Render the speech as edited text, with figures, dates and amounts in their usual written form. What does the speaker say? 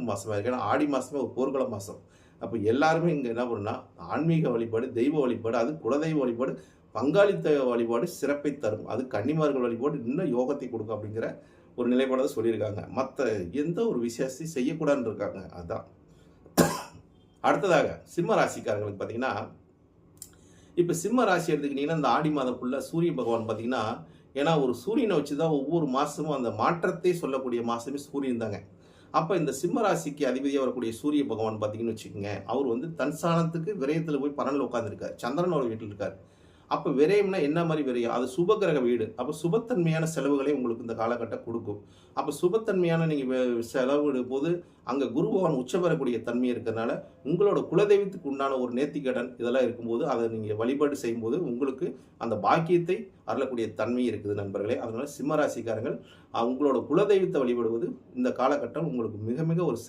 சிறப்பு மாதமாக இருக்குது. ஏன்னா ஆடி மாதமே ஒரு போர்க்கள மாதம். அப்போ எல்லாருமே இங்கே என்ன பண்ணணும்னா ஆன்மீக வழிபாடு, தெய்வ வழிபாடு, அது குலதெய்வ வழிபாடு, பங்காளித்த வழிபாடு சிறப்பை தரும். அது கன்னிமார்கள் வழிபாடு இன்னும் யோகத்தை கொடுக்கும் அப்படிங்கிற ஒரு நிலைப்பாட தான் சொல்லியிருக்காங்க. மற்ற எந்த ஒரு விசேஷத்தையும் செய்யக்கூடாதுன்னு இருக்காங்க. அதுதான். அடுத்ததாக சிம்ம ராசிக்காரங்களுக்கு பார்த்தீங்கன்னா, இப்போ சிம்ம ராசி எடுத்துக்கிட்டிங்கன்னா இந்த ஆடி மாதம் ஃபுல்லாக சூரிய பகவான் பார்த்தீங்கன்னா, ஏன்னா ஒரு சூரியனை வச்சு தான் ஒவ்வொரு மாதமும் அந்த மாற்றத்தை சொல்லக்கூடிய மாதமே சூரியன் தாங்க. அப்போ இந்த சிம்ம ராசிக்கு அதிபதியாக வரக்கூடிய சூரிய பகவான் பார்த்தீங்கன்னு வச்சுக்கோங்க, அவர் வந்து தன் ஸ்தானத்துக்கு விரயத்தில் போய் பன்னெண்டில் உட்காந்துருக்கார். சந்திரனோட வீட்டில் இருக்கார். அப்போ விரயம்னா என்ன மாதிரி விரயம்? அது சுபகிரக வீடு. அப்போ சுபத்தன்மையான செலவுகளை உங்களுக்கு இந்த காலகட்டம் கொடுக்கும். அப்போ சுபத்தன்மையான நீங்கள் செலவிடும் போது அங்கே குரு பகவான் உச்ச பெறக்கூடிய தன்மை இருக்கிறதுனால உங்களோட குலதெய்வத்துக்கு உண்டான ஒரு நேர்த்திக்கடன் இதெல்லாம் இருக்கும்போது அதை நீங்கள் வழிபாடு செய்யும்போது உங்களுக்கு அந்த பாக்கியத்தை அருளக்கூடிய தன்மை இருக்குது நண்பர்களே. அதனால சிம்ம ராசிக்காரங்கள் உங்களோட குலதெய்வத்தை வழிபடுவது இந்த காலகட்டம் உங்களுக்கு மிக மிக ஒரு